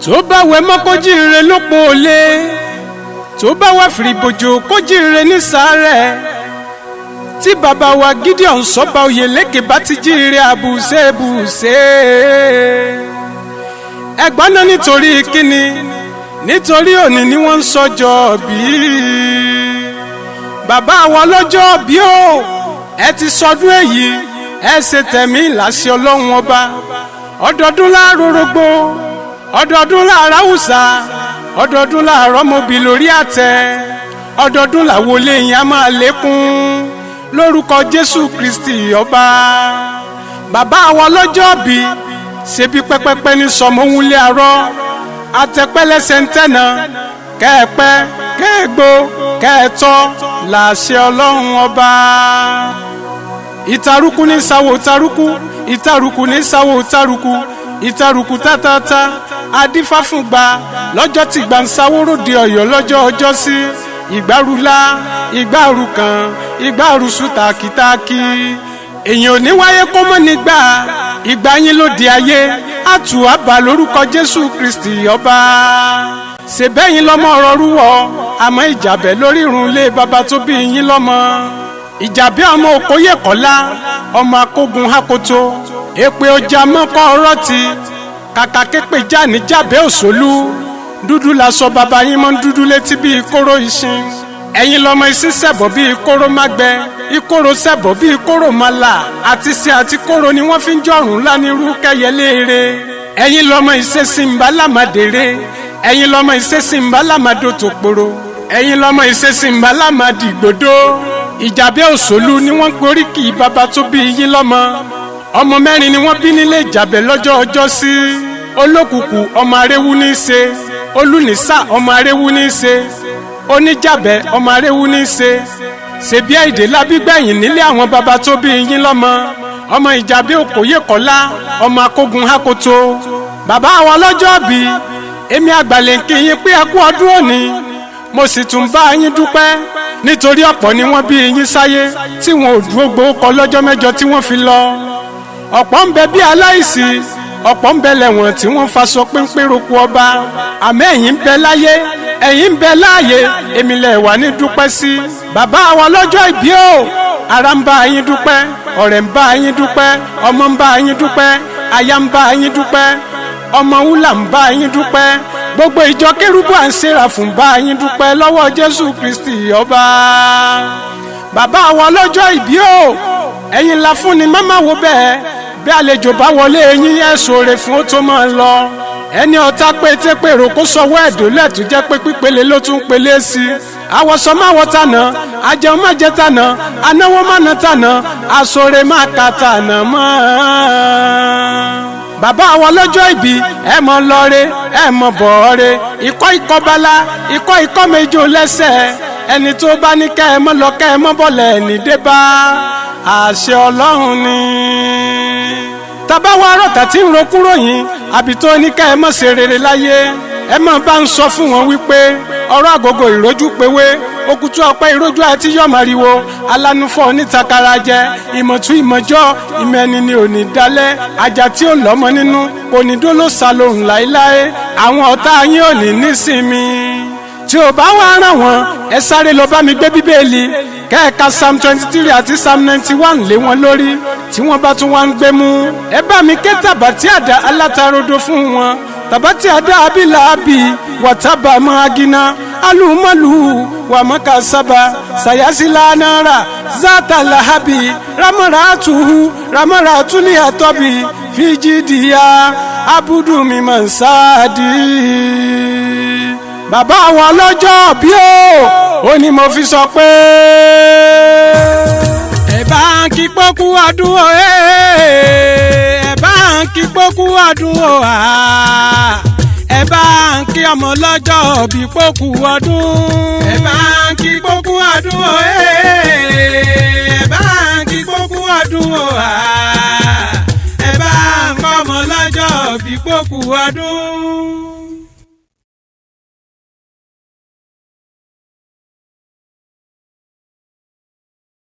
tó bá wẹ mọ́ kó jíire lópo olé tó bá wá fìrìbòjò kó jíire ní sàárẹ̀ tí bàbá wa Gideon Sọ́ba Oyèlékè bá ti jíire àbùsẹ̀bùsẹ̀ ẹ̀gbọ́n náà nítorí kíni nítorí òní ni wọ́n ń sọjọ́ bí bàbá wa lọ́jọ́ bí ó ẹ ti sọdún èyí ẹ ṣe tẹ̀mí láṣẹ Ọlọ́run ọba ọdọọdún láàrọ̀rọ̀gbó ọdọọdún láàrá Hausa ọdọọdún láàrọ̀ mọ́bì lórí àtẹ ọdọọdún làwọlé yẹn á máa lékún lórúkọ Jésù Kristi ọba bàbá wa lọ́jọ́ bí ṣebí pẹ́pẹ́pẹ́ ní sọmọ́húnlé arọ́ àtẹ̀pẹ́lẹ́sẹ̀ ń tẹ̀nà kẹ́ẹ̀pẹ́ kẹ́ẹ̀gbó kẹ́ẹ̀tọ́ làṣẹ Ọlọ́run ọba ìtarùkù ní sáwò ìtarùkù ìtarùkù ní sáwò ìtarùkù ìtarùkù tátátá adífáfúngba lọ́jọ́ tí gbansáwóró di Ọ̀yọ́ lọ́jọ́ ọjọ́ sí ìgbárùlá ìgbárùkàn ìgbárùsù tàkìtàkì èèyàn ò ní wáyé kó mọ́ nígbà ìgbà yín ló di ayé àtù àbá lórúkọ Jésù Kristi ọba ṣèbẹ́yìn lọ́mọ ọ̀rọ̀ rúwọ́ àmọ́ ìjàbẹ́ lórí ìrùn lé bàbá tó bí yín lọ́mọ ìjàbẹ́ ọmọ òkóyè kọ́lá ọmọ akógun hakoto èpè ọjà mọ́kọ́ ọ̀rọ̀ ti kàkà képe já ní jàbẹ́ òṣòlú dúdú lásọ bàbá yín mọ́ dúdú létí bíi kóró ìṣin ẹ̀yin lọ́mọ ìsín sẹ̀bọ̀ bíi kóró mágbẹ ìkóró sẹ̀bọ̀ bíi kóró mọ́là àti sí àti kóró ni wọ́n fi ń jọ̀rùn lánirú kẹyẹléere ẹ̀yin lọ́mọ ìṣesìn mbálámàdèrè ẹ̀yin lọ́mọ ìṣesìn mbálámàdò tòpòrò ẹ̀yin lọ́mọ ìṣesìn mbálámàdìgbòdo ìjàbẹ́ òṣòlú ni wọ́n gborí kì í bàbá tó bí yín lọ́mọ ọmọ mẹ́rin ni wọ́n bí nílé ìjàbẹ́ lọ́jọ́ ọjọ́ sí olókùkù ọmọ aréwú ní í ṣe olùnísà ọmọ aréwú ní í ṣe oníjàbẹ́ ọmọ aréwú ní í ṣe ṣebí èdè lábígbẹ̀yìn nílé àwọn bàbá tó bí yín lọ́mọ ọmọ ìjàbẹ́ òkòyè kọ́lá ọmọ akógun hakoto bàbá wa lọ́jọ́ bí èmi àgbàlẹ̀ kí yín pé ẹ kú ọdún òní mo sì tún bá yín dúpẹ́ nítorí ọ̀pọ̀ ni wọ́n bí yín sáyé tí wọn ò dúró gbowó kọ lọ́jọ́ mẹ́jọ tí wọ́n fi lọ ọ̀pọ̀ ń bẹ bí aláìsí ọ̀pọ̀ ń bẹ lẹ́wọ̀n tí wọ́n faṣọ péńpé roko ọba àmọ́ ẹ̀yin ń bẹ láyé ẹ̀yin ń bẹ láàyè èmi lẹ̀ wà ní dúpẹ́ sí bàbá wa lọ́jọ́ ìbí o ara ń bá yín dúpẹ́ ọ̀rẹ́ ń bá yín dúpẹ́ ọmọ ń bá yín dúpẹ́ aya ń bá yín dúpẹ́ ọmọ wúlà ń bá yín dúpẹ́ gbogbo ìjọ kérúbù à ń ṣèrà fún bá yín dúpẹ́ lọ́wọ́ Jésù Kristi ọba bàbá wa lọ́jọ́ ìbí o ẹ̀yin la fún ni máma wo bẹ́ẹ̀ bí àlejò bá wọlé yín ẹ̀ sóore fún ó tó máa lọ ẹni ọ̀tá pé tẹ́pẹ̀rọ kó sọwọ́ ẹ̀dọ́ lẹ́tù jẹ́ pé pípele ló tún pele sí àwọ̀sọ máa wọ tànà àjẹun má jẹ tànà anáwó má na tànà àsòrè má ka tànà mọ́ bàbá wa lọ́jọ́ ìbí ẹ mọ lọ́ọ́rẹ́ ẹ mọ bọ̀ọ́rẹ́ ikọ́ bala ikọ́ méjì ó lẹ́sẹ̀ ẹni tó bá ní kẹ́ ẹ mọ́ lọ kẹ́ ẹ mọ́ bọ̀lẹ̀ ẹni dé bá àṣẹ Ọlọ́run ni tàbá wa rọ̀tà tí ń ro kúrò yín àbí tó ní ká ẹ mọ̀ ṣe rere láyé ẹ mọ̀ bá ń sọ fún wọn wípé ọ̀rọ̀ àgógó ìrójú pewé òkútù ọpẹ́ ìrójú àti yọ̀mọ̀riwo alánúfọ̀ onítakara jẹ ìmọ̀tún ìmọ̀jọ́ ìmẹ̀ni ni ò ní dalẹ̀ ajá tí ó lọ́mọ nínú kò ní dó ló sá lóhùn láéláé àwọn ọ̀tá yín ò ní nísinmi tí ò bá wá ràn wọ́n ẹ sáré lọ bá mi gbé bíbélì kẹ́ẹ̀ka psalm 23 àti psalm 91 lé wọn lórí tí wọ́n bá tún wá ń gbé mú ẹ bá mi ké tàbátì àdá alátarodo fún wọn tàbátì àdá abílà àbí wàtábà mọ́ agínà alùmọ́lù wàmọ́kà sábà sàyásílà náírà zátà làhábì ramọ́ra àtúlì àtọ́bì fíjìdìyà abúdùmí mọ̀nsáàdì bàbá àwọn ọlọ́jọ́ bí ó ní mo fi sọ pé ẹ bá ń kí pókú ọdún o ẹ bá ń kí pókú ọdún o ẹ bá ń kí ọmọ ọlọ́jọ́ bí pókú ọdún ẹ bá ń kí pókú ọdún o ẹ bá ń kí pókú ọdún o ẹ bá ń kọ́ ọmọ ọlọ́jọ́ bí pókú ọdún.